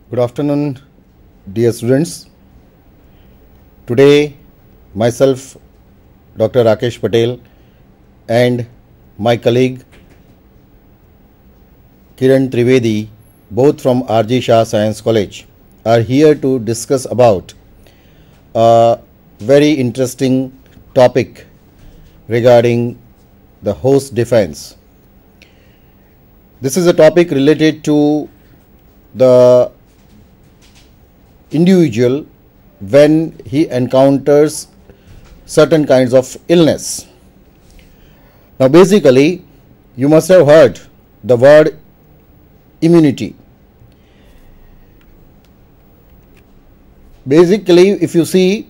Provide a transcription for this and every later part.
Good afternoon, dear students. Today, myself, Dr. Rakesh Patel, and my colleague Kiran Trivedi, both from R.G. Shah Science College, are here to discuss about a very interesting topic regarding the host defense. This is a topic related to the individual when he encounters certain kinds of illness. Now basically you must have heard the word immunity. Basically, if you see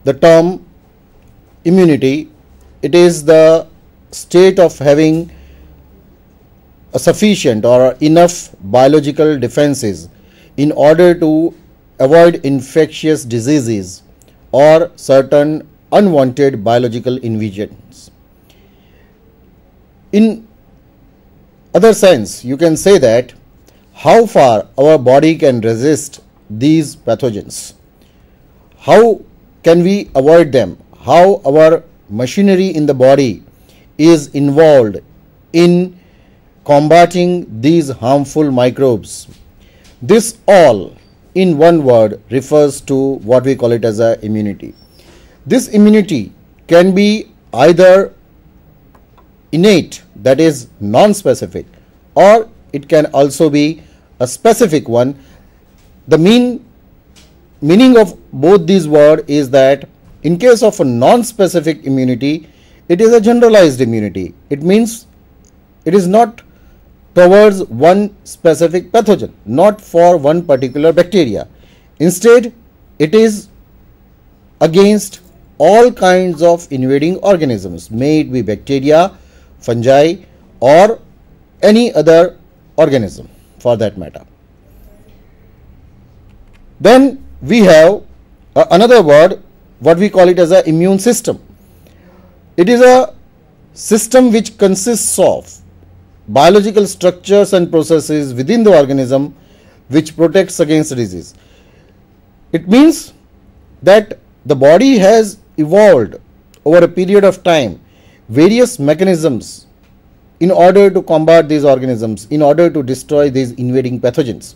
the term immunity, it is the state of having a sufficient or enough biological defenses in order to avoid infectious diseases or certain unwanted biological invasions. In other sense, you can say that how far our body can resist these pathogens, how can we avoid them, how our machinery in the body is involved in combating these harmful microbes. This all in one word refers to what we call it as a immunity. This immunity can be either innate, that is non-specific, or it can also be a specific one. The meaning of both these words is that in case of a non-specific immunity, it is a generalized immunity. It means it is not towards one specific pathogen, not for one particular bacteria. Instead, it is against all kinds of invading organisms, may it be bacteria, fungi, or any other organism for that matter. Then we have another word, what we call it as an immune system. It is a system which consists of biological structures and processes within the organism which protects against disease. It means that the body has evolved over a period of time various mechanisms in order to combat these organisms, in order to destroy these invading pathogens.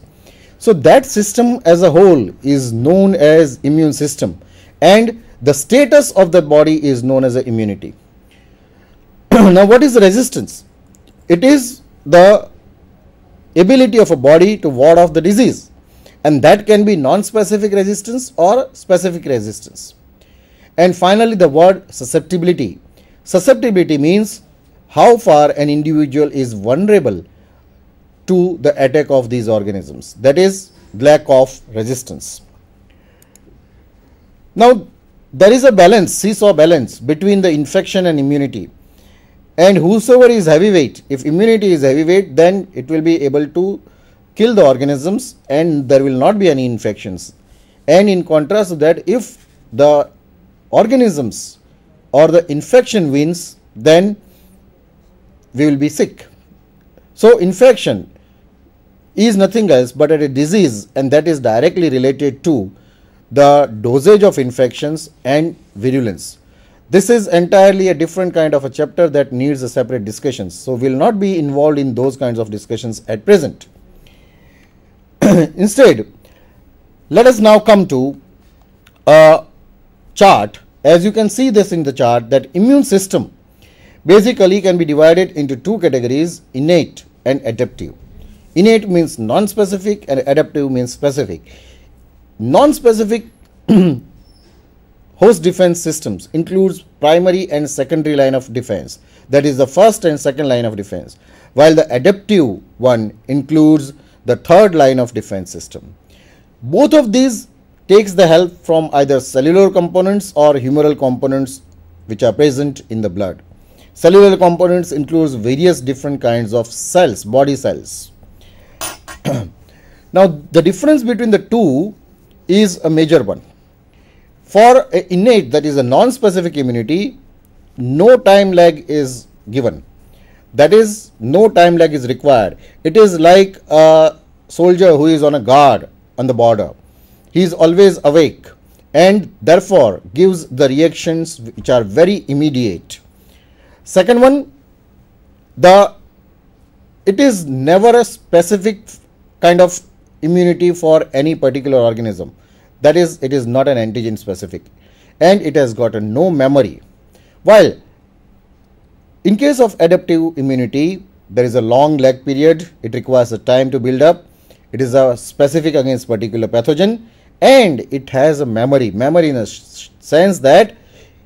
So that system as a whole is known as immune system, and the status of the body is known as a immunity. Now what is the resistance? It is the ability of a body to ward off the disease, and that can be non-specific resistance or specific resistance. And finally, the word susceptibility. Susceptibility means how far an individual is vulnerable to the attack of these organisms, that is lack of resistance. Now there is a balance, seesaw balance between the infection and immunity. And whosoever is heavyweight, if immunity is heavyweight, then it will be able to kill the organisms and there will not be any infections. And in contrast to that, if the organisms or the infection wins, then we will be sick. So infection is nothing else but a disease, and that is directly related to the dosage of infections and virulence. This is entirely a different kind of a chapter that needs a separate discussion. So we will not be involved in those kinds of discussions at present. Instead, let us now come to a chart. As you can see this in the chart, that immune system basically can be divided into two categories, innate and adaptive. Innate means non-specific and adaptive means specific. Non-specific host defense systems includes primary and secondary line of defense, that is the first and second line of defense, while the adaptive one includes the third line of defense system. Both of these takes the help from either cellular components or humoral components which are present in the blood. Cellular components includes various different kinds of cells, body cells. Now the difference between the two is a major one. For innate, that is a non-specific immunity, no time lag is given. That is, no time lag is required. It is like a soldier who is on a guard on the border. He is always awake and therefore gives the reactions which are very immediate. Second one, it is never a specific kind of immunity for any particular organism. That is, it is not an antigen specific, and it has got no memory. While in case of adaptive immunity, there is a long lag period. It requires a time to build up. It is a specific against particular pathogen, and it has a memory in a sense that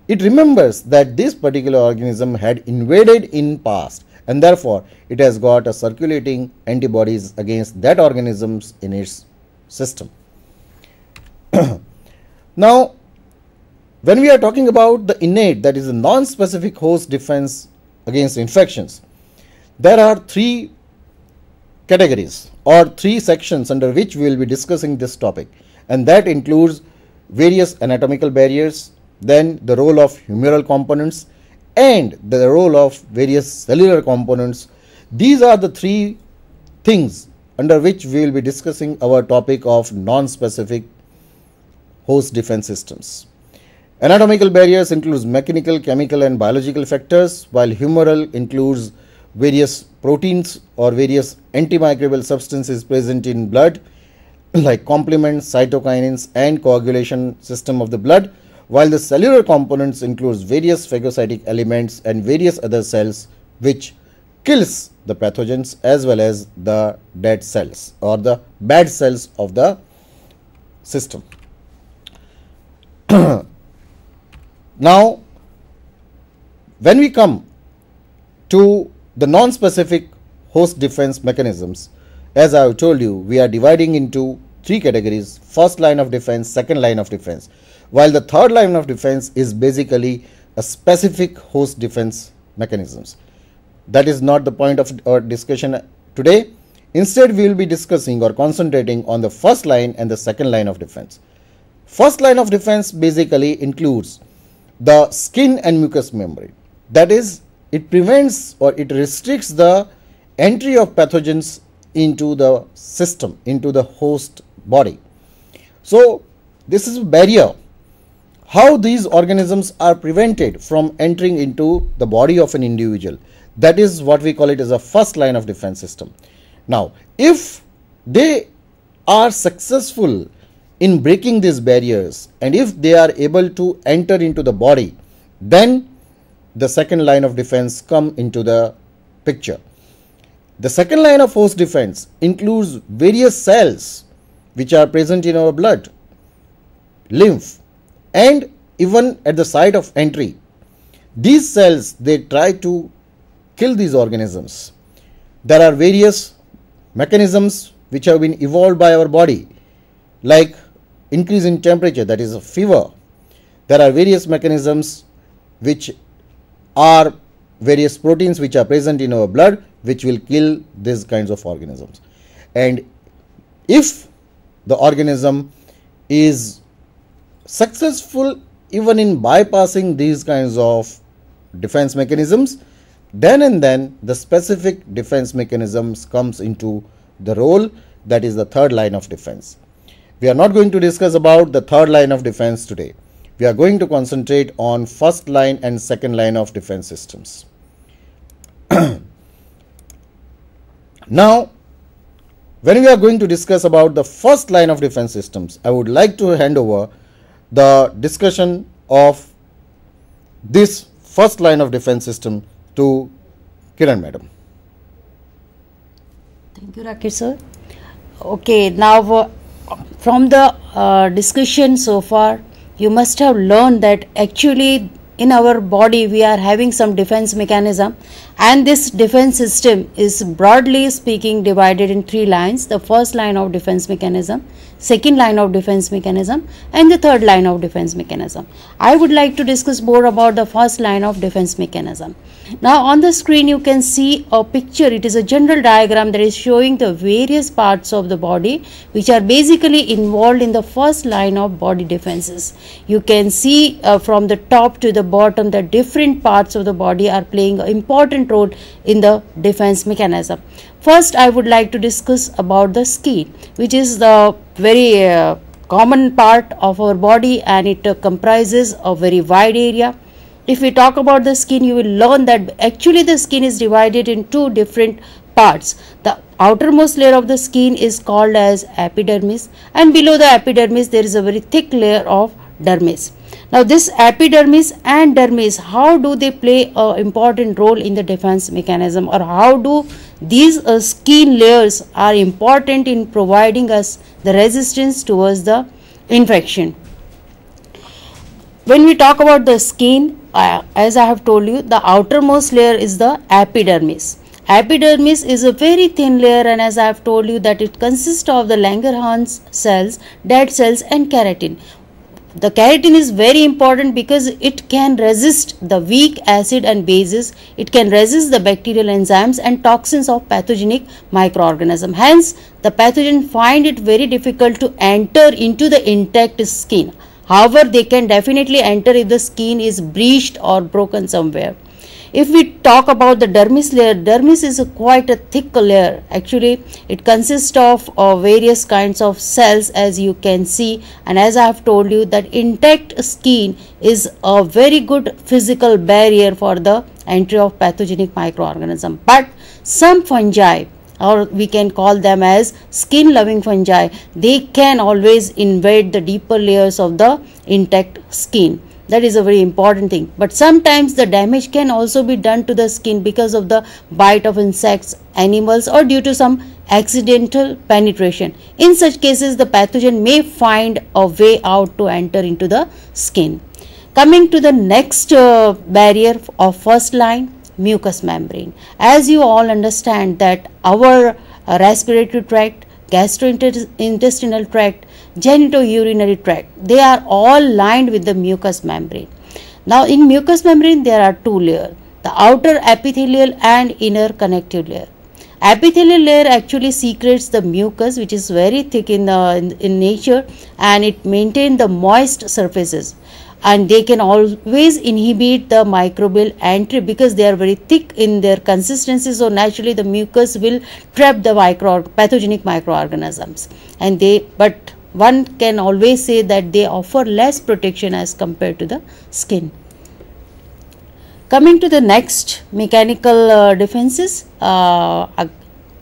it remembers that this particular organism had invaded in past, and therefore it has got a circulating antibodies against that organisms in its system. Now, when we are talking about the innate, that is a non-specific host defense against infections, there are three categories or three sections under which we will be discussing this topic, and that includes various anatomical barriers, then the role of humoral components, and the role of various cellular components. These are the three things under which we will be discussing our topic of non-specific host defense systems. Anatomical barriers includes mechanical, chemical and biological factors, while humoral includes various proteins or various antimicrobial substances present in blood like complement, cytokinins and coagulation system of the blood, while the cellular components includes various phagocytic elements and various other cells which kills the pathogens as well as the dead cells or the bad cells of the system. Now, when we come to the non-specific host defense mechanisms, as I have told you, we are dividing into three categories: first line of defense, second line of defense, while the third line of defense is basically a specific host defense mechanisms. That is not the point of our discussion today. Instead, we will be discussing or concentrating on the first line and the second line of defense. First line of defense basically includes the skin and mucous membrane. That is, it prevents or it restricts the entry of pathogens into the system, into the host body. So, this is a barrier. How these organisms are prevented from entering into the body of an individual, that is what we call it as a first line of defense system. Now, if they are successful in breaking these barriers and if they are able to enter into the body, then the second line of defense come into the picture. The second line of host defense includes various cells which are present in our blood, lymph, and even at the site of entry. These cells, they try to kill these organisms. There are various mechanisms which have been evolved by our body, like increase in temperature, that is a fever. There are various mechanisms which are various proteins which are present in our blood which will kill these kinds of organisms. And if the organism is successful even in bypassing these kinds of defense mechanisms, then and then the specific defense mechanisms comes into the role, that is the third line of defense. We are not going to discuss about the third line of defense today. We are going to concentrate on first line and second line of defense systems. Now, when we are going to discuss about the first line of defense systems, I would like to hand over the discussion of this first line of defense system to Kiran madam. Thank you, Rakesh sir. Okay, now from the discussion so far, you must have learned that actually in our body we are having some defense mechanism, and this defense system is broadly speaking divided in three lines: the first line of defense mechanism, second line of defense mechanism, and the third line of defense mechanism. I would like to discuss more about the first line of defense mechanism. Now on the screen you can see a picture. It is a general diagram that is showing the various parts of the body which are basically involved in the first line of body defenses. You can see from the top to the bottom that different parts of the body are playing an important role in the defense mechanism. First, I would like to discuss about the skin, which is the very common part of our body, and it comprises a very wide area. If we talk about the skin, you will learn that actually the skin is divided in two different parts. The outermost layer of the skin is called as epidermis, and below the epidermis there is a very thick layer of dermis. Now this epidermis and dermis, how do they play an important role in the defense mechanism, or how do these skin layers are important in providing us the resistance towards the infection? When we talk about the skin, as I have told you, the outermost layer is the epidermis. Epidermis is a very thin layer, and as I have told you that it consists of the Langerhans cells, dead cells and keratin. The keratin is very important because it can resist the weak acid and bases, it can resist the bacterial enzymes and toxins of pathogenic microorganism. Hence, the pathogen find it very difficult to enter into the intact skin. However, they can definitely enter if the skin is breached or broken somewhere. If we talk about the dermis layer, dermis is quite a thick layer. Actually, it consists of various kinds of cells, as you can see, and as I have told you that intact skin is a very good physical barrier for the entry of pathogenic microorganism. But some fungi, or we can call them as skin loving fungi, they can always invade the deeper layers of the intact skin. That is a very important thing. But sometimes the damage can also be done to the skin because of the bite of insects, animals, or due to some accidental penetration. In such cases, the pathogen may find a way out to enter into the skin. Coming to the next barrier of first line, mucous membrane. As you all understand that our respiratory tract, gastrointestinal tract, genitourinary tract, they are all lined with the mucous membrane. Now in mucous membrane there are two layers, the outer epithelial and inner connective layer. Epithelial layer actually secretes the mucus, which is very thick in nature, and it maintains the moist surfaces, and they can always inhibit the microbial entry because they are very thick in their consistency. So naturally the mucus will trap the pathogenic microorganisms, and but one can always say that they offer less protection as compared to the skin. Coming to the next mechanical defenses,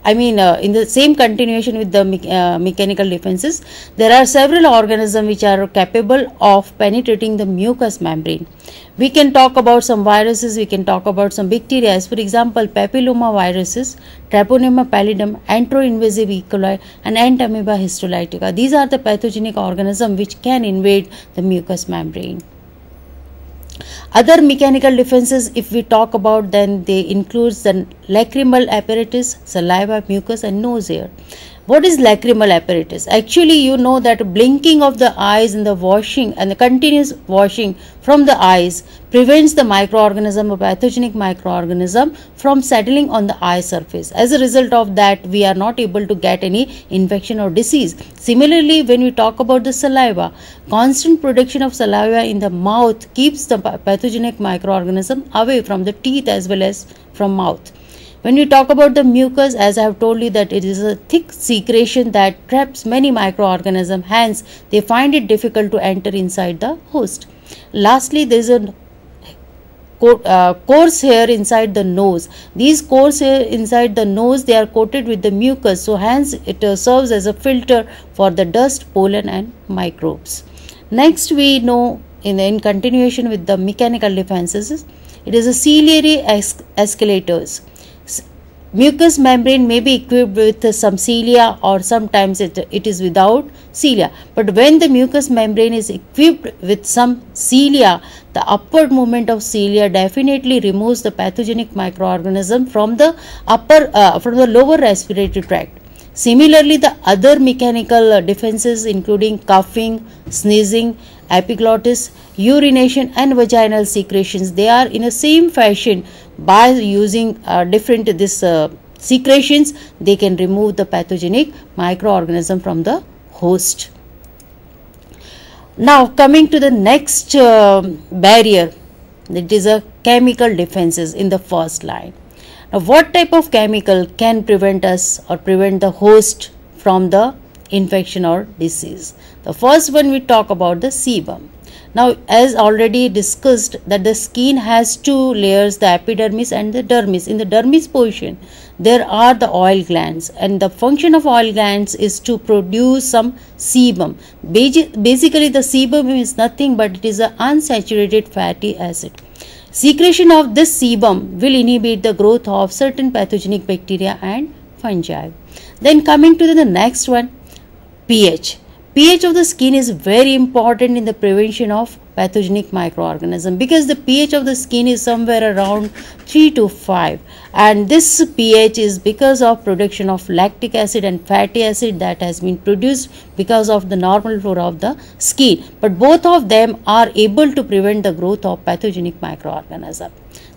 in the same continuation with the mechanical defenses, there are several organisms which are capable of penetrating the mucous membrane. We can talk about some viruses, we can talk about some bacteria, as for example, papilloma viruses, Treponema pallidum, Enteroinvasive E. coli, and Entamoeba histolytica. These are the pathogenic organisms which can invade the mucous membrane. Other mechanical defenses, if we talk about, then they include the lacrimal apparatus, saliva, mucus, and nose hair. What is lacrimal apparatus? Actually, you know that blinking of the eyes and the washing and the continuous washing from the eyes prevents the microorganism or pathogenic microorganism from settling on the eye surface. As a result of that, we are not able to get any infection or disease. Similarly, when we talk about the saliva, constant production of saliva in the mouth keeps the pathogenic microorganism away from the teeth as well as from mouth. When we talk about the mucus, as I have told you that it is a thick secretion that traps many microorganisms, hence they find it difficult to enter inside the host. Lastly, there is a coarse hair inside the nose. These coarse hair inside the nose, they are coated with the mucus, so hence it serves as a filter for the dust, pollen and microbes. Next, we know in continuation with the mechanical defenses, it is a ciliary escalators. Mucous membrane may be equipped with some cilia, or sometimes it is without cilia. But when the mucous membrane is equipped with some cilia, the upward movement of cilia definitely removes the pathogenic microorganism from the lower respiratory tract. Similarly, the other mechanical defenses including coughing, sneezing, epiglottis, urination and vaginal secretions, they are in the same fashion. By using different secretions, they can remove the pathogenic microorganism from the host. Now coming to the next barrier, it is a chemical defenses in the first line. Now, what type of chemical can prevent us or prevent the host from the infection or disease? The first one we talk about the sebum. Now, as already discussed, that the skin has two layers, the epidermis and the dermis. In the dermis portion, there are the oil glands, and the function of oil glands is to produce some sebum. Basically, the sebum is nothing but it is an unsaturated fatty acid. Secretion of this sebum will inhibit the growth of certain pathogenic bacteria and fungi. Then coming to the next one, pH. pH of the skin is very important in the prevention of pathogenic microorganism, because the pH of the skin is somewhere around 3 to 5, and this pH is because of production of lactic acid and fatty acid that has been produced because of the normal flora of the skin, but both of them are able to prevent the growth of pathogenic microorganism.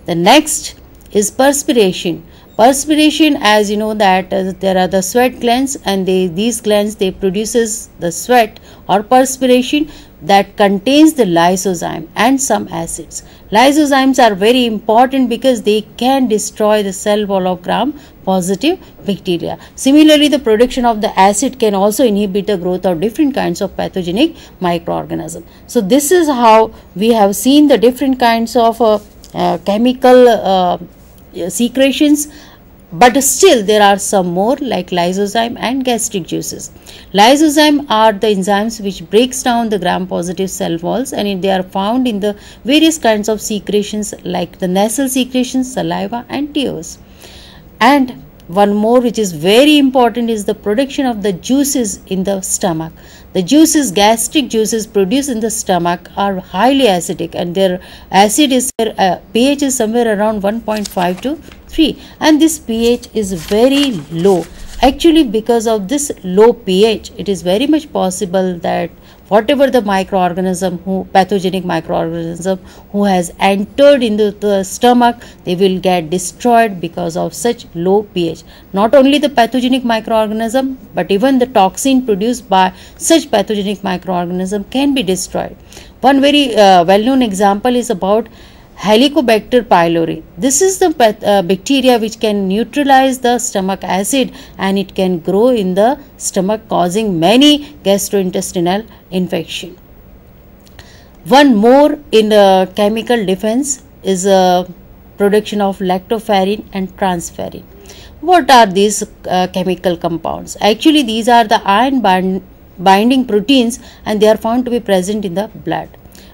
The next is perspiration. Perspiration, as you know that there are the sweat glands, and these glands they produces the sweat or perspiration that contains the lysozyme and some acids. Lysozymes are very important because they can destroy the cell wall of gram positive bacteria. Similarly, the production of the acid can also inhibit the growth of different kinds of pathogenic microorganisms. So this is how we have seen the different kinds of chemical secretions, but still there are some more like lysozyme and gastric juices. Lysozyme are the enzymes which breaks down the gram positive cell walls, and they are found in the various kinds of secretions like the nasal secretions, saliva and tears. And one more which is very important is the production of the juices in the stomach. The juices, gastric juices produced in the stomach are highly acidic, and their acid is pH is somewhere around 1.5 to 3, and this pH is very low. Actually, because of this low pH, it is very much possible that whatever the pathogenic microorganism who has entered into the stomach, they will get destroyed because of such low pH. Not only the pathogenic microorganism, but even the toxin produced by such pathogenic microorganism can be destroyed. One very well-known example is about Helicobacter pylori. This is the bacteria which can neutralize the stomach acid, and it can grow in the stomach, causing many gastrointestinal infection. One more in the chemical defense is production of lactoferrin and transferrin. What are these chemical compounds? Actually, these are the iron binding proteins, and they are found to be present in the blood.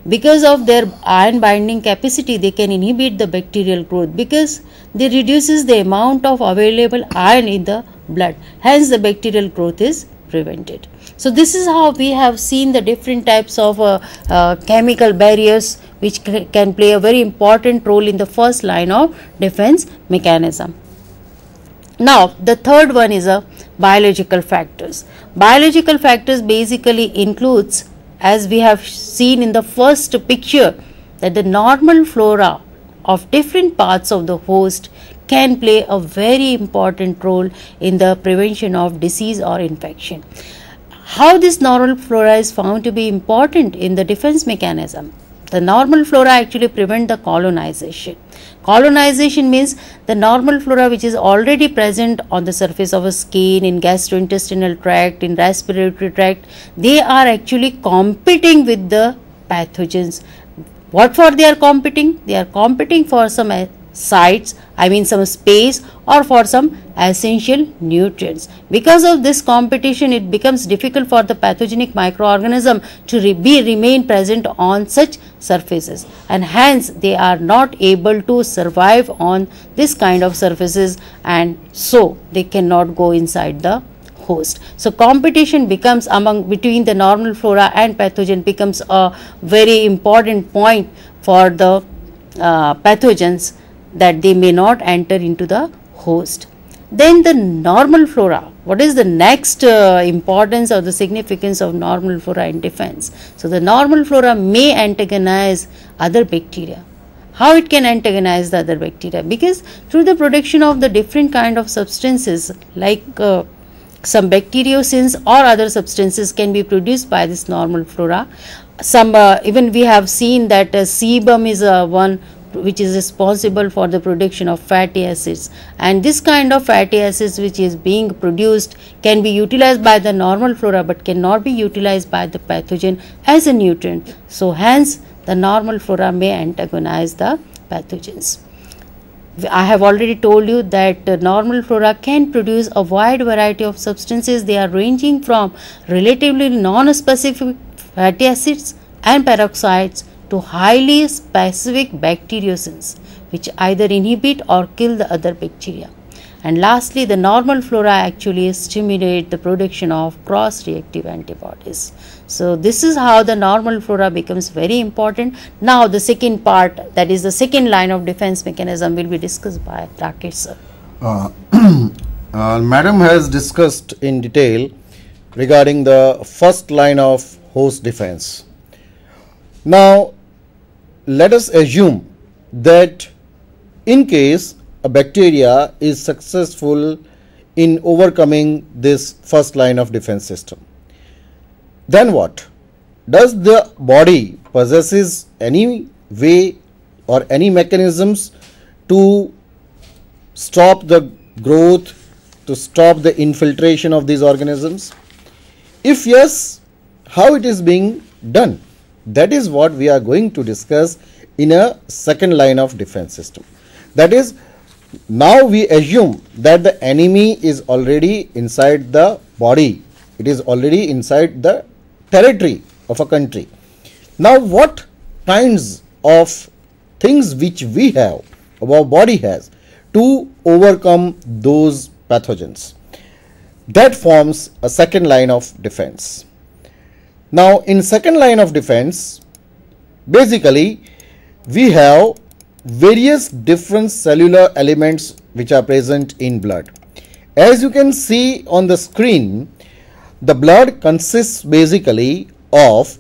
Because of their iron binding capacity, they can inhibit the bacterial growth because they reduces the amount of available iron in the blood. Hence, the bacterial growth is prevented. So, this is how we have seen the different types of chemical barriers which can play a very important role in the first line of defense mechanism. Now, the third one is biological factors. Biological factors basically includes, as we have seen in the first picture, that the normal flora of different parts of the host can play a very important role in the prevention of disease or infection. How this normal flora is found to be important in the defense mechanism? The normal flora actually prevent the colonization. Colonization means the normal flora which is already present on the surface of a skin, in gastrointestinal tract, in respiratory tract, they are actually competing with the pathogens. What for they are competing? They are competing for some sites, some space, or for some essential nutrients. Because of this competition, it becomes difficult for the pathogenic microorganism to remain present on such surfaces, and hence they are not able to survive on this kind of surfaces, and so they cannot go inside the host. So, competition becomes between the normal flora and pathogen becomes a very important point for the pathogens, that they may not enter into the host. Then the normal flora. What is the next importance or the significance of normal flora in defense? So, the normal flora may antagonize other bacteria. How it can antagonize the other bacteria? Because through the production of the different kind of substances like some bacteriocins or other substances can be produced by this normal flora. Some even we have seen that sebum is one which is responsible for the production of fatty acids, and this kind of fatty acids which is being produced can be utilized by the normal flora but cannot be utilized by the pathogen as a nutrient. So hence the normal flora may antagonize the pathogens. I have already told you that normal flora can produce a wide variety of substances. They are ranging from relatively non-specific fatty acids and peroxides to highly specific bacteriocins, which either inhibit or kill the other bacteria. And lastly, the normal flora actually stimulate the production of cross-reactive antibodies. So this is how the normal flora becomes very important. Now the second part, that is the second line of defense mechanism, will be discussed by Rakesh sir. Madam has discussed in detail regarding the first line of host defense. Now let us assume that in case a bacteria is successful in overcoming this first line of defense system, then what? Does the body possesses any way or any mechanisms to stop the growth, to stop the infiltration of these organisms? If yes, how it is being done? That is what we are going to discuss in a second line of defense system. That is, now we assume that the enemy is already inside the body. It is already inside the territory of a country. Now what kinds of things which we have, our body has, to overcome those pathogens? That forms a second line of defense. Now in second line of defense, basically we have various different cellular elements which are present in blood. As you can see on the screen, the blood consists basically of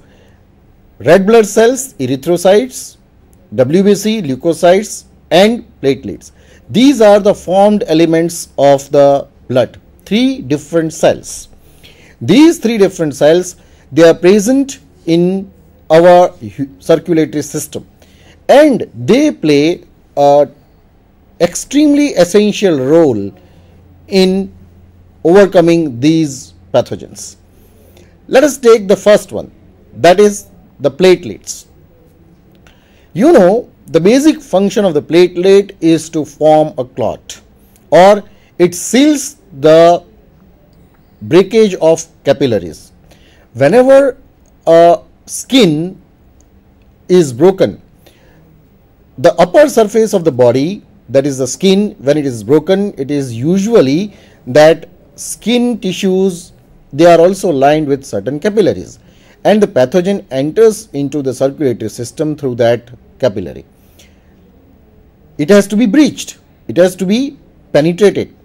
red blood cells, erythrocytes, WBC, leukocytes and platelets. These are the formed elements of the blood, three different cells. These three different cells, they are present in our circulatory system and they play a extremely essential role in overcoming these pathogens. Let us take the first one, that is the platelets. You know, the basic function of the platelet is to form a clot, or it seals the breakage of capillaries. Whenever a skin is broken, the upper surface of the body, that is the skin, when it is broken, it is usually that skin tissues, they are also lined with certain capillaries, and the pathogen enters into the circulatory system through that capillary. It has to be breached, it has to be penetrated,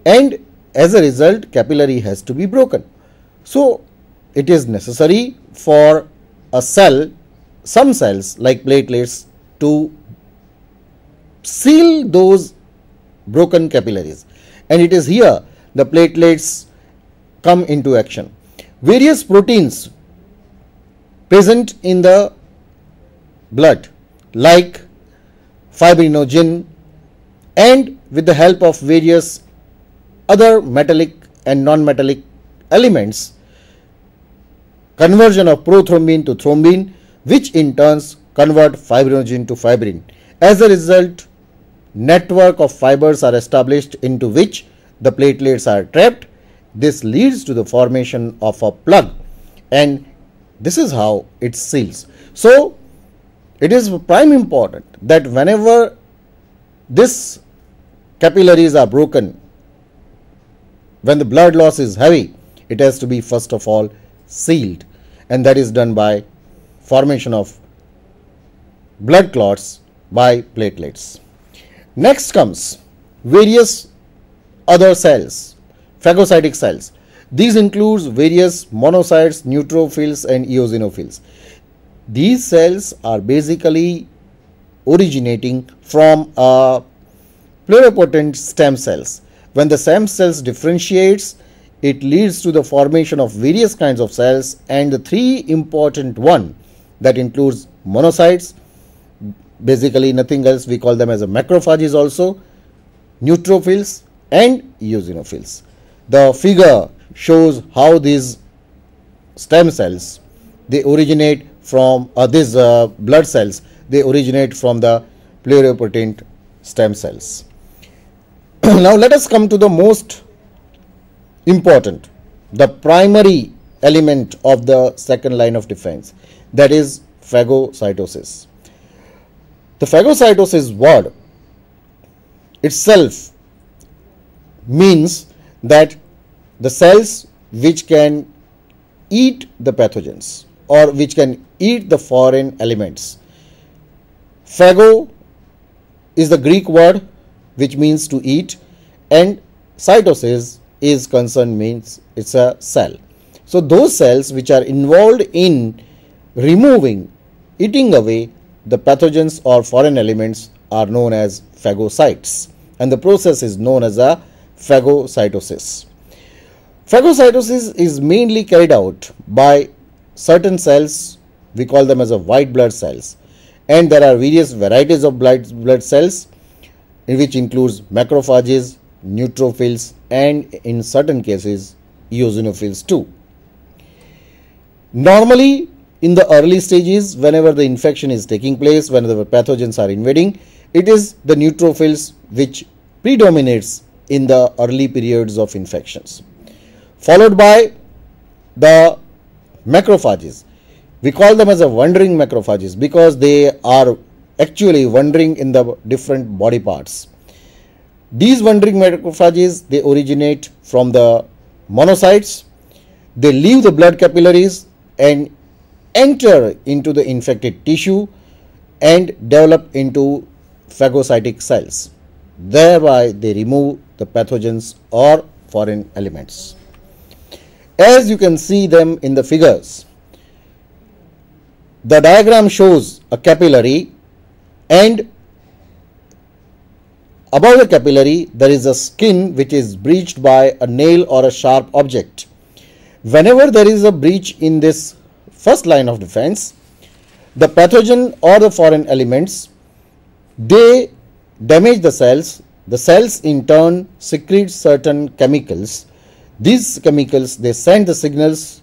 and as a result capillary has to be broken. So it is necessary for a cell, some cells like platelets, to seal those broken capillaries, and it is here the platelets come into action. Various proteins present in the blood like fibrinogen, and with the help of various other metallic and non-metallic elements, conversion of prothrombin to thrombin, which in turns convert fibrinogen to fibrin. As a result, network of fibers are established into which the platelets are trapped. This leads to the formation of a plug, and this is how it seals. So it is prime important that whenever this capillaries are broken, when the blood loss is heavy, it has to be first of all sealed, and that is done by formation of blood clots by platelets. Next comes various other cells, phagocytic cells. These includes various monocytes, neutrophils and eosinophils. These cells are basically originating from pluripotent stem cells. When the stem cells differentiates, it leads to the formation of various kinds of cells, and the three important one, that includes monocytes, basically nothing else. We call them as a macrophages also, neutrophils and eosinophils. The figure shows how these stem cells, they originate from these blood cells, they originate from the pluripotent stem cells. Now let us come to the most important, the primary element of the second line of defense, that is phagocytosis. The phagocytosis word itself means that the cells which can eat the pathogens or which can eat the foreign elements. Phago is the Greek word which means to eat, and cytosis is concerned means it's a cell. So those cells which are involved in removing, eating away the pathogens or foreign elements are known as phagocytes, and the process is known as a phagocytosis. Phagocytosis is mainly carried out by certain cells, we call them as a white blood cells, and there are various varieties of blood cells, in which includes macrophages, neutrophils, and in certain cases eosinophils too. Normally in the early stages, whenever the infection is taking place, whenever the pathogens are invading, it is the neutrophils which predominates in the early periods of infections, followed by the macrophages. We call them as a wandering macrophages because they are actually wandering in the different body parts. These wandering macrophages, they originate from the monocytes. They leave the blood capillaries and enter into the infected tissue and develop into phagocytic cells. Thereby they remove the pathogens or foreign elements. As you can see them in the figures, the diagram shows a capillary, and above the capillary there is a skin which is breached by a nail or a sharp object. Whenever there is a breach in this first line of defense, the pathogen or the foreign elements, they damage the cells. The cells in turn secrete certain chemicals. These chemicals, they send the signals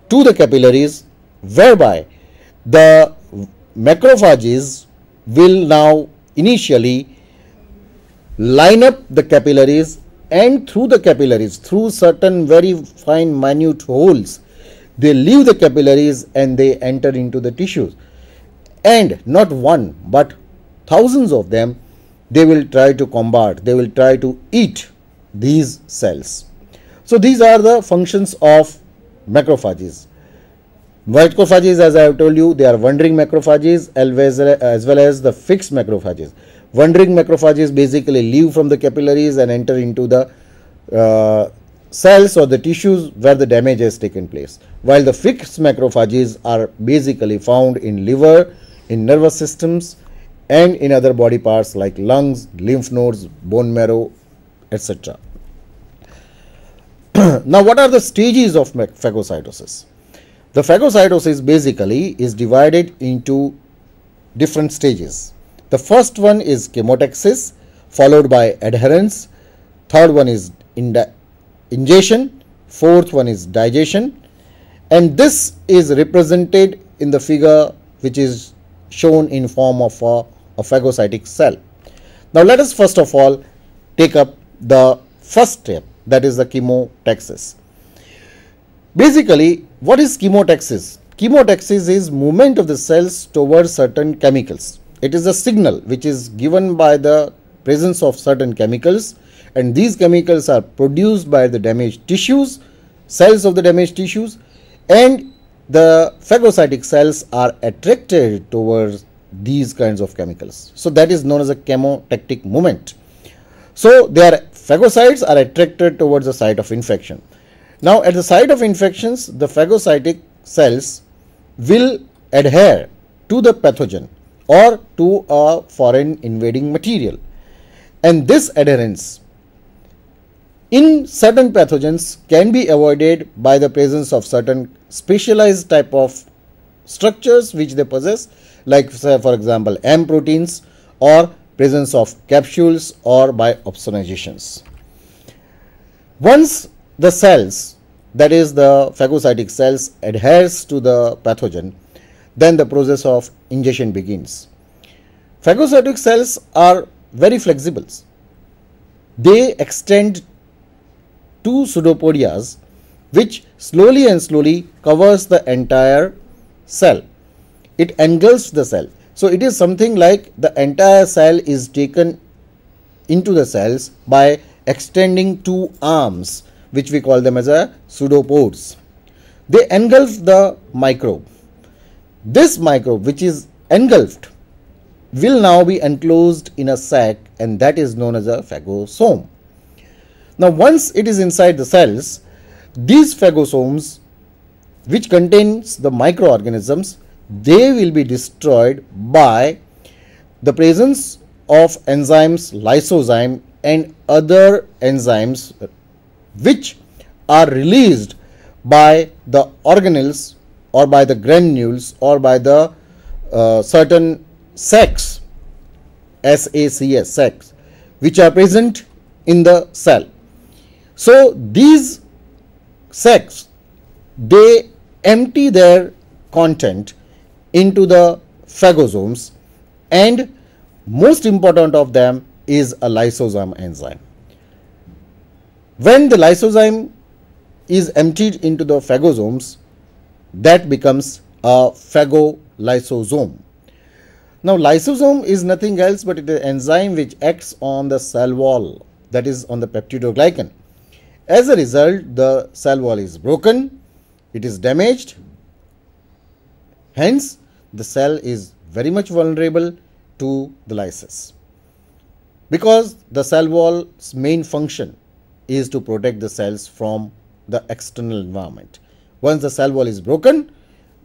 to the capillaries, whereby the macrophages will now initially line up the capillaries, and through the capillaries, through certain very fine minute holes, they leave the capillaries and they enter into the tissues, and not one but thousands of them, they will try to combat, they will try to eat these cells. So these are the functions of macrophages. Macrophages, as I have told you, they are wandering macrophages as well as the fixed macrophages. Wandering macrophages basically leave from the capillaries and enter into the cells or the tissues where the damage has taken place, while the fixed macrophages are basically found in liver, in nervous systems, and in other body parts like lungs, lymph nodes, bone marrow, etc. Now, what are the stages of phagocytosis? The phagocytosis basically is divided into different stages. The first one is chemotaxis, followed by adherence. Third one is ingestion. Fourth one is digestion. And this is represented in the figure which is shown in form of a phagocytic cell. Now let us first of all take up the first step, that is the chemotaxis. Basically, what is chemotaxis? Chemotaxis is movement of the cells towards certain chemicals. It is a signal which is given by the presence of certain chemicals, and these chemicals are produced by the damaged tissues, cells of the damaged tissues, and the phagocytic cells are attracted towards these kinds of chemicals. So that is known as a chemotactic movement. So their phagocytes are attracted towards the site of infection. Now at the site of infections, the phagocytic cells will adhere to the pathogen or to a foreign invading material, and this adherence in certain pathogens can be avoided by the presence of certain specialized type of structures which they possess, like say for example M proteins or presence of capsules or by opsonizations. Once the cells, that is the phagocytic cells, adheres to the pathogen, then the process of ingestion begins. Phagocytic cells are very flexible. They extend to pseudopodias which slowly and slowly covers the entire cell. It engulfs the cell. So it is something like the entire cell is taken into the cells by extending two arms, which we call them as a pseudopods. They engulf the microbe. This microbe, which is engulfed, will now be enclosed in a sac, and that is known as a phagosome. Now once it is inside the cells, these phagosomes, which contains the microorganisms, they will be destroyed by the presence of enzymes lysozyme and other enzymes which are released by the organelles or by the granules or by the certain sacs, sacs, which are present in the cell. So these sacs, they empty their content into the phagosomes, and most important of them is a lysozyme enzyme. When the lysozyme is emptied into the phagosomes, that becomes a phagolysosome. Now lysosome is nothing else but it is an enzyme which acts on the cell wall, that is on the peptidoglycan. As a result, the cell wall is broken, it is damaged, hence the cell is very much vulnerable to the lysis, because the cell wall's main function is to protect the cells from the external environment. Once the cell wall is broken,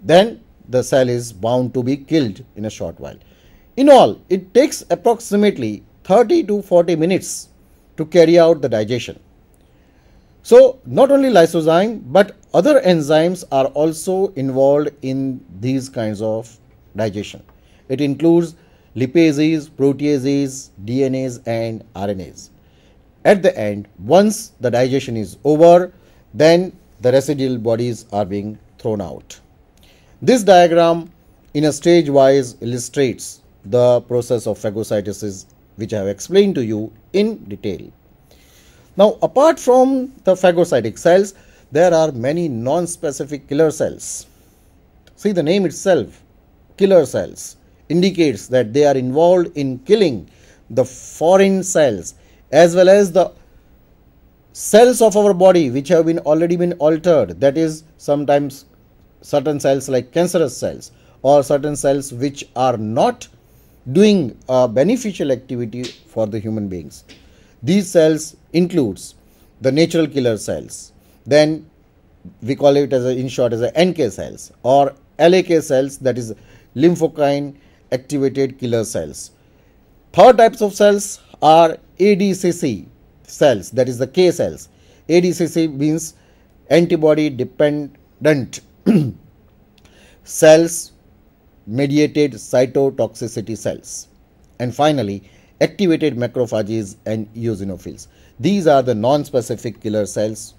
then the cell is bound to be killed in a short while. In all, it takes approximately 30 to 40 minutes to carry out the digestion. So not only lysozyme but other enzymes are also involved in these kinds of digestion. It includes lipases, proteases, DNAs and RNAs. At the end, once the digestion is over, then the residual bodies are being thrown out. This diagram in a stage wise illustrates the process of phagocytosis, which I have explained to you in detail. Now apart from the phagocytic cells, there are many non-specific killer cells. See, the name itself, killer cells, indicates that they are involved in killing the foreign cells as well as the cells of our body which have already been altered, that is sometimes certain cells like cancerous cells or certain cells which are not doing a beneficial activity for the human beings. These cells includes the natural killer cells, then we call it as in short as a NK cells or LAK cells, that is lymphokine activated killer cells. Third types of cells are ADCC cells, that is the K cells. ADCC means antibody dependent cells mediated cytotoxicity cells. And finally, activated macrophages and eosinophils. These are the non-specific killer cells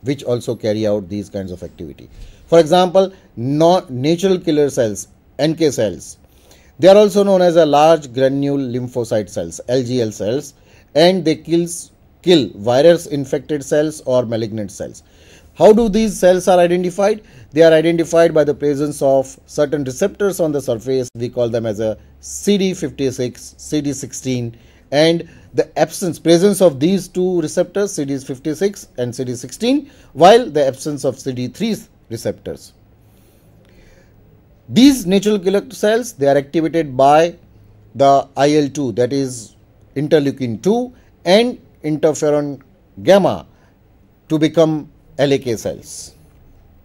which also carry out these kinds of activity. For example, natural killer cells, NK cells, they are also known as a large granule lymphocyte cells, LGL cells, and they kill virus infected cells or malignant cells. How do these cells are identified? They are identified by the presence of certain receptors on the surface. We call them as a CD56, CD16, and the presence of these two receptors, CD56 and CD16, while the absence of CD3 receptors. These natural killer cells, they are activated by the IL-2, that is interleukin 2 and interferon gamma to become LAK cells.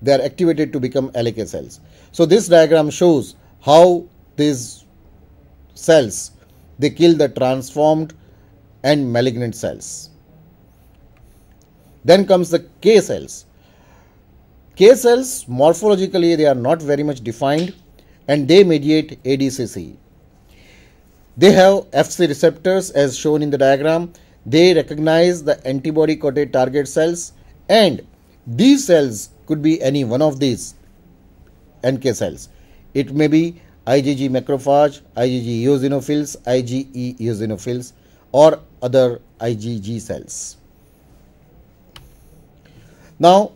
They are activated to become LAK cells. So this diagram shows how these cells, they kill the transformed and malignant cells. Then comes the K cells. K cells, morphologically they are not very much defined. and they mediate ADCC. They have Fc receptors as shown in the diagram. They recognize the antibody coated target cells, and these cells could be any one of these NK cells. It may be IgG macrophage, IgG eosinophils, IgE eosinophils, or other IgG cells. Now,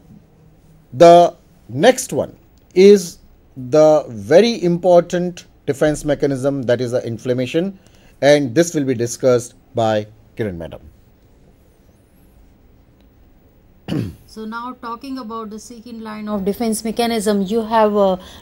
the next one is the very important defense mechanism, that is the inflammation, and this will be discussed by Kiran Madam. So now talking about the second line of defense mechanism, you have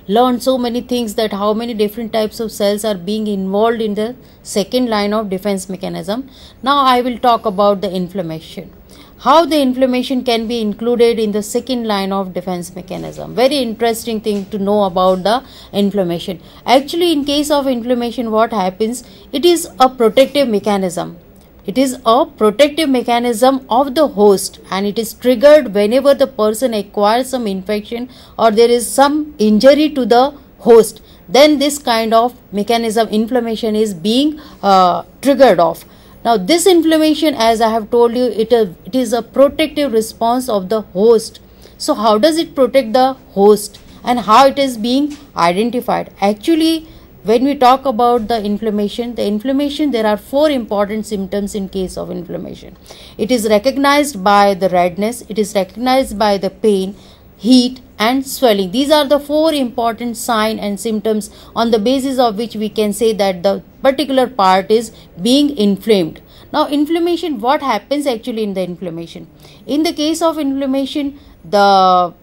learned so many things, that how many different types of cells are being involved in the second line of defense mechanism. Now I will talk about the inflammation. How the inflammation can be included in the second line of defense mechanism. Very interesting thing to know about the inflammation. Actually, in case of inflammation, what happens? It is a protective mechanism. It is a protective mechanism of the host, and it is triggered whenever the person acquires some infection or there is some injury to the host. Then this kind of mechanism, inflammation, is being triggered off. Now this inflammation, as I have told you, it is a protective response of the host. So how does it protect the host, and how it is being identified? Actually, when we talk about the inflammation, there are 4 important symptoms in case of inflammation. It is recognized by the redness, it is recognized by the pain, heat and swelling. These are the 4 important signs and symptoms on the basis of which we can say that the particular part is being inflamed. Now inflammation, what happens actually in the inflammation? In the case of inflammation, the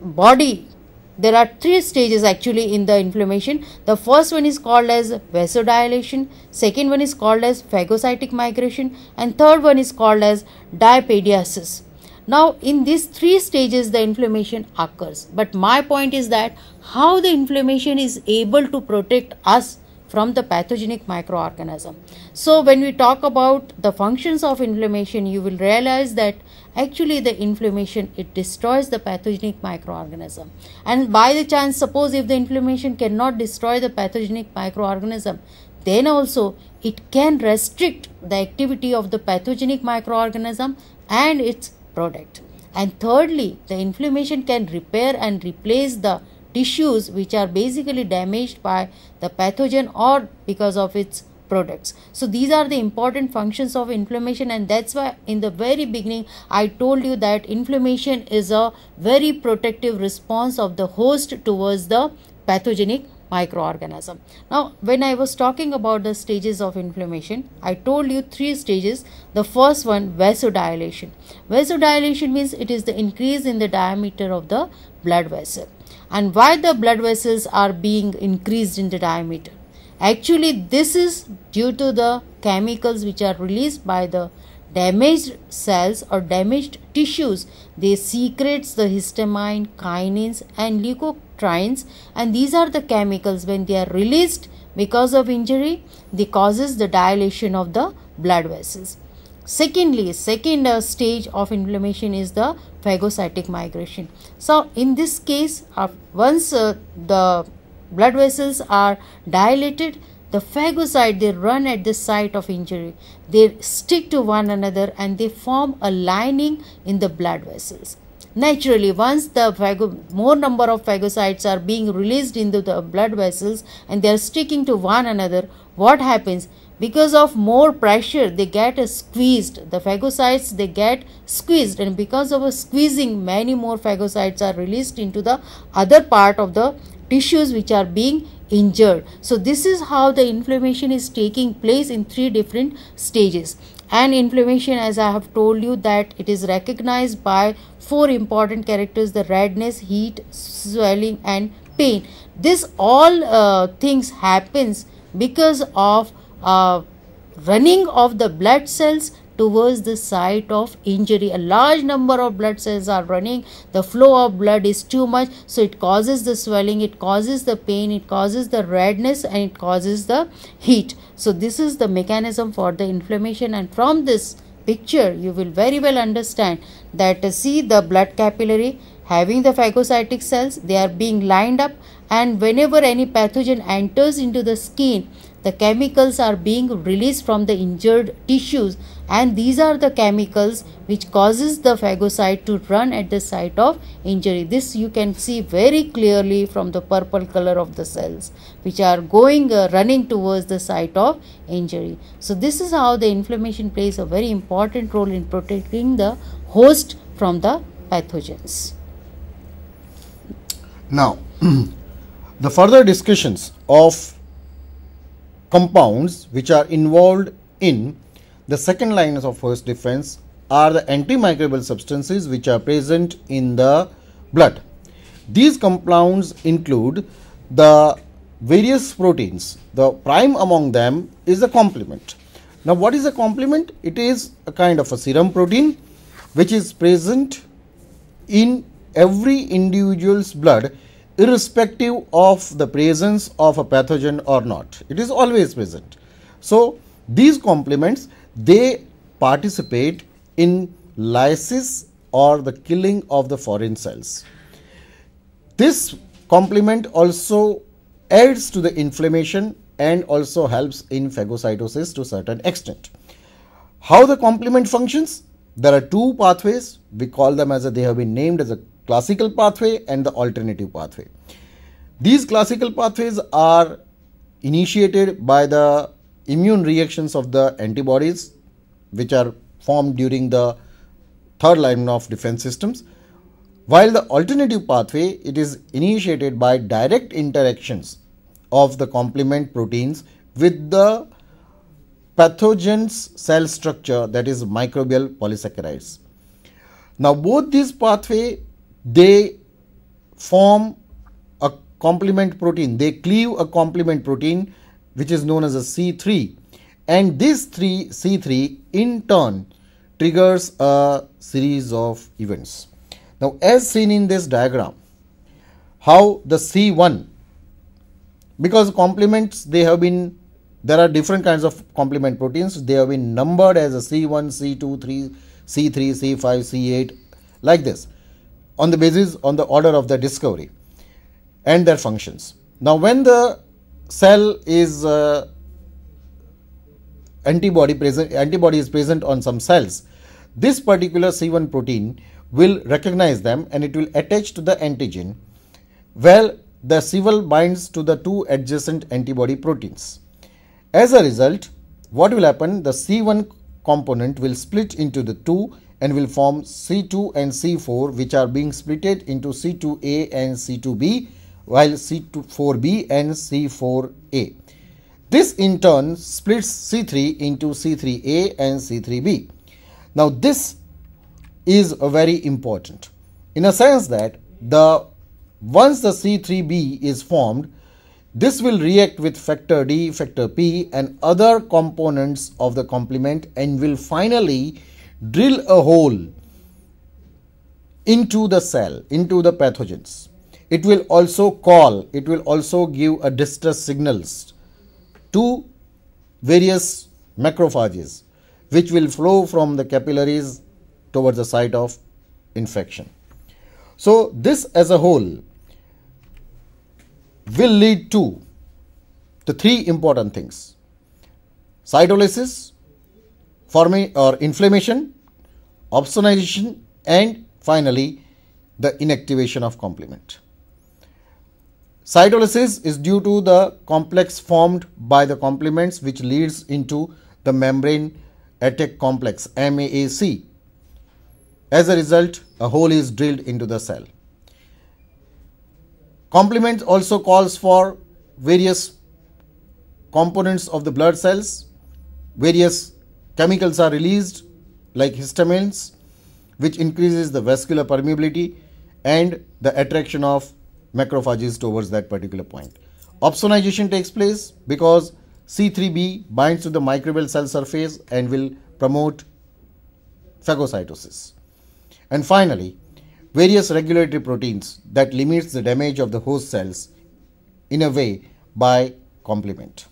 body, there are 3 stages actually in the inflammation. The first one is called as vasodilation, second one is called as phagocytic migration, and third one is called as diapediasis. Now in these 3 stages the inflammation occurs, but my point is that how the inflammation is able to protect us from the pathogenic microorganism. So when we talk about the functions of inflammation, you will realize that actually the inflammation, it destroys the pathogenic microorganism, and by the chance, suppose if the inflammation cannot destroy the pathogenic microorganism, then also it can restrict the activity of the pathogenic microorganism and its product. And thirdly, the inflammation can repair and replace the tissues which are basically damaged by the pathogen or because of its products. So these are the important functions of inflammation, and that's why in the very beginning I told you that inflammation is a very protective response of the host towards the pathogenic microorganism. Now when I was talking about the stages of inflammation, I told you 3 stages. The first one, vasodilation. Vasodilation means it is the increase in the diameter of the blood vessel. And why the blood vessels are being increased in the diameter? Actually, this is due to the chemicals which are released by the damaged cells or damaged tissues. They secretes the histamine, kinins and leukotrienes, and these are the chemicals, when they are released because of injury, they causes the dilation of the blood vessels. Secondly, second stage of inflammation is the phagocytic migration. So in this case, once the blood vessels are dilated, the phagocyte, they run at the site of injury, they stick to one another and they form a lining in the blood vessels. Naturally, once the more number of phagocytes are being released into the blood vessels and they are sticking to one another, what happens? Because of more pressure, they get squeezed. The phagocytes, they get squeezed, and because of a squeezing, many more phagocytes are released into the other part of the tissues which are being injured. So this is how the inflammation is taking place in 3 different stages. And inflammation, as I have told you, that it is recognized by 4 important characters: the redness, heat, swelling and pain. This all things happens because of running of the blood cells towards the site of injury. A large number of blood cells are running, the flow of blood is too much, so it causes the swelling, it causes the pain, it causes the redness and it causes the heat. So this is the mechanism for the inflammation, and from this picture you will very well understand that see the blood capillary, having the phagocytic cells, they are being lined up, and whenever any pathogen enters into the skin, the chemicals are being released from the injured tissues, and these are the chemicals which causes the phagocyte to run at the site of injury. This you can see very clearly from the purple color of the cells which are going running towards the site of injury. So this is how the inflammation plays a very important role in protecting the host from the pathogens. Now, the further discussions of compounds which are involved in the second line of host defense are the antimicrobial substances which are present in the blood. These compounds include the various proteins. The prime among them is the complement. Now, what is a complement? It is a kind of a serum protein which is present in every individual's blood, irrespective of the presence of a pathogen or not. It is always present. So, these complements, they participate in lysis or the killing of the foreign cells. This complement also adds to the inflammation and also helps in phagocytosis to a certain extent. How the complement functions? There are two pathways. We call them as they have been named as a classical pathway and the alternative pathway. These classical pathways are initiated by the immune reactions of the antibodies which are formed during the third line of defense systems, while the alternative pathway, it is initiated by direct interactions of the complement proteins with the pathogen's cell structure, that is microbial polysaccharides. Now, both these pathways, they form a complement protein. They cleave a complement protein which is known as a C3, and this C3 in turn triggers a series of events. Now, as seen in this diagram, how the C1, because complements, there are different kinds of complement proteins. They have been numbered as a C1, C2, C3, C5, C8, like this, on the order of the discovery and their functions. Now, when the cell is antibody is present on some cells, this particular C1 protein will recognize them and it will attach to the antigen, where the C1 binds to the two adjacent antibody proteins. As a result, what will happen? The C1 component will split into the two and will form C2 and C4, which are being splitted into C2A and C2B, while C4B and C4A. This in turn splits C3 into C3A and C3B. Now, this is very important in a sense that once the C3B is formed, this will react with factor D, factor P and other components of the complement and will finally drill a hole into the cell, into the pathogens. It will also give a distress signals to various macrophages which will flow from the capillaries towards the site of infection. So, this as a whole will lead to the three important things: cytolysis, inflammation, opsonization, and finally the inactivation of complement. Cytolysis is due to the complex formed by the complements which leads into the membrane attack complex, MAAC. As a result, a hole is drilled into the cell. Complement also calls for various components of the blood cells. Various chemicals are released like histamines, which increases the vascular permeability and the attraction of macrophages towards that particular point. Opsonization takes place because C3b binds to the microbial cell surface and will promote phagocytosis. And finally, various regulatory proteins that limits the damage of the host cells in a way by complement.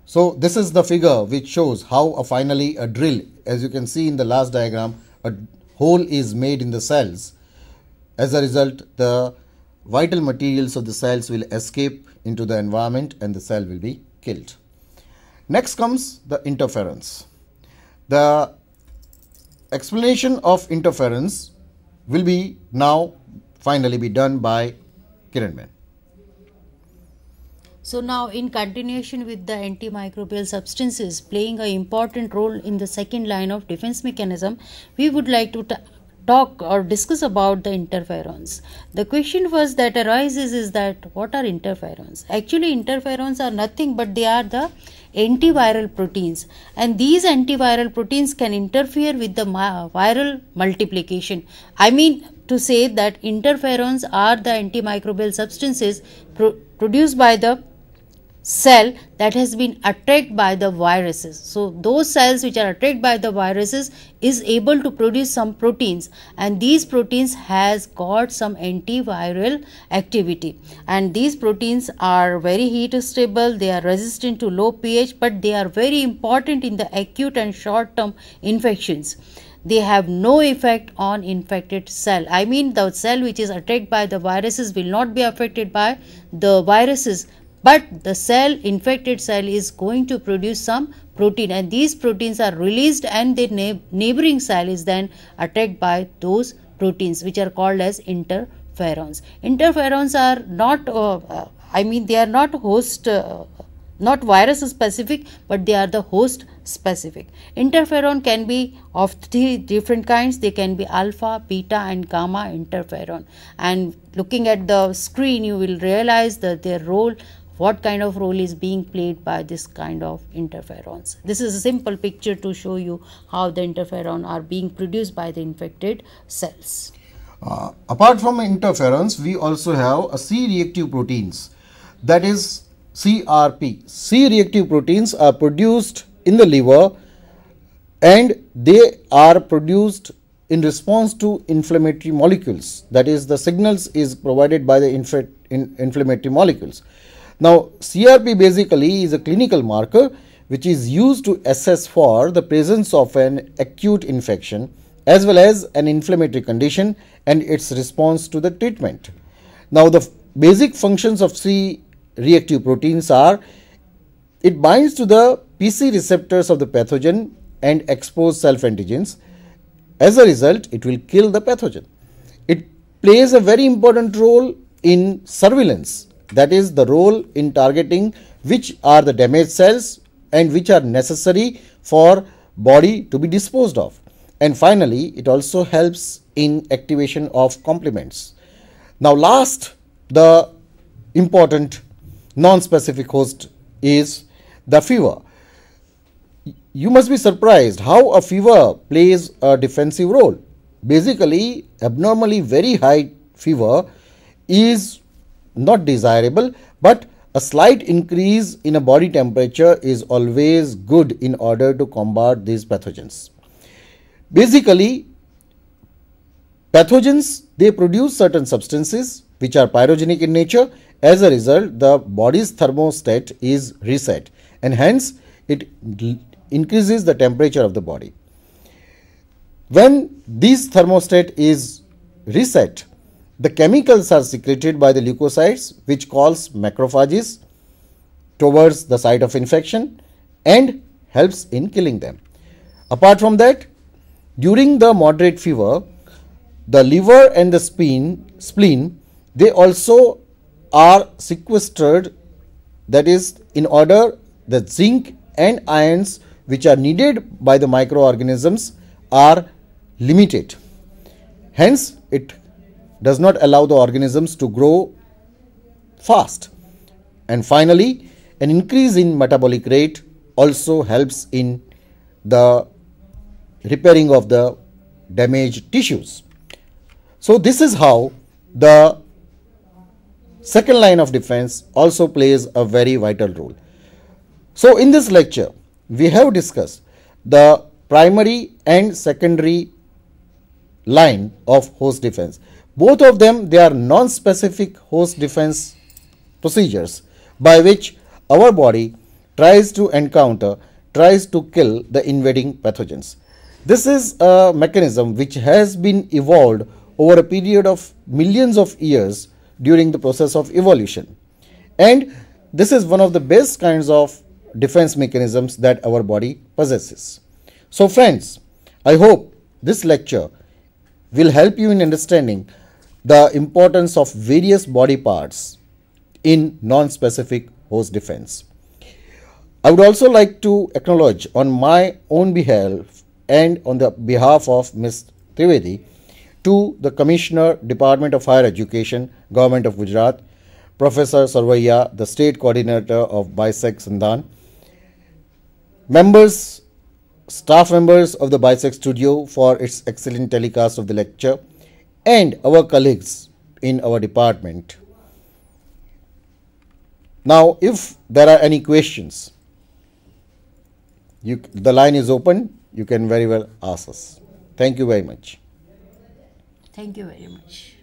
So this is the figure which shows how finally a drill, as you can see in the last diagram, a hole is made in the cells. As a result, the vital materials of the cells will escape into the environment and the cell will be killed. Next comes the interference. The explanation of interference will be now finally be done by Kiranben. So now, in continuation with the antimicrobial substances playing an important role in the second line of defense mechanism, we would like to talk or discuss about the interferons. The question first that arises is that what are interferons? Actually, interferons are nothing but they are the antiviral proteins, and these antiviral proteins can interfere with the viral multiplication. I mean to say that interferons are the antimicrobial substances produced by the cell that has been attacked by the viruses. So those cells which are attacked by the viruses is able to produce some proteins, and these proteins has got some antiviral activity, and these proteins are very heat stable, they are resistant to low pH, but they are very important in the acute and short term infections. They have no effect on infected cell. I mean the cell which is attacked by the viruses will not be affected by the viruses, but the cell, infected cell, is going to produce some protein, and these proteins are released and the neighboring cell is then attacked by those proteins which are called as interferons. Interferons are not, they are not host, not virus specific, but they are the host specific. Interferon can be of three different kinds. They can be alpha, beta and gamma interferon, and looking at the screen you will realize that their role, what kind of role is being played by this kind of interferons. This is a simple picture to show you how the interferon are being produced by the infected cells. Apart from interferons, we also have a C-reactive proteins, that is CRP. C-reactive proteins are produced in the liver and they are produced in response to inflammatory molecules, that is the signals is provided by the inflammatory molecules. Now, CRP basically is a clinical marker which is used to assess for the presence of an acute infection as well as an inflammatory condition and its response to the treatment. Now, the basic functions of C-reactive proteins are it binds to the PC receptors of the pathogen and expose self-antigens. As a result, it will kill the pathogen. It plays a very important role in surveillance. That is the role in targeting which are the damaged cells and which are necessary for body to be disposed of. And finally, it also helps in activation of complements. Now last, the important non-specific host is the fever. You must be surprised how a fever plays a defensive role. Basically, abnormally very high fever is not desirable, but a slight increase in a body temperature is always good in order to combat these pathogens. Basically, pathogens, they produce certain substances which are pyrogenic in nature. As a result, the body's thermostat is reset and hence it increases the temperature of the body. When this thermostat is reset, the chemicals are secreted by the leukocytes which calls macrophages towards the site of infection and helps in killing them. Apart from that, during the moderate fever, the liver and the spleen, they also are sequestered, that is in order the zinc and ions which are needed by the microorganisms are limited. Hence, it does not allow the organisms to grow fast. And finally, an increase in metabolic rate also helps in the repairing of the damaged tissues. So this is how the second line of defense also plays a very vital role. So in this lecture, we have discussed the primary and secondary line of host defense. Both of them, they are non-specific host defense procedures by which our body tries to kill the invading pathogens. This is a mechanism which has been evolved over a period of millions of years during the process of evolution. And this is one of the best kinds of defense mechanisms that our body possesses. So friends, I hope this lecture will help you in understanding the importance of various body parts in non-specific host defense. I would also like to acknowledge on my own behalf and on the behalf of Ms. Trivedi to the Commissioner, Department of Higher Education, Government of Gujarat, Professor Sarvaiya, the State Coordinator of BISEC Sindhan, members, staff members of the BISEC Studio for its excellent telecast of the lecture, and our colleagues in our department. Now, if there are any questions, the line is open. You can very well ask us. Thank you very much. Thank you very much.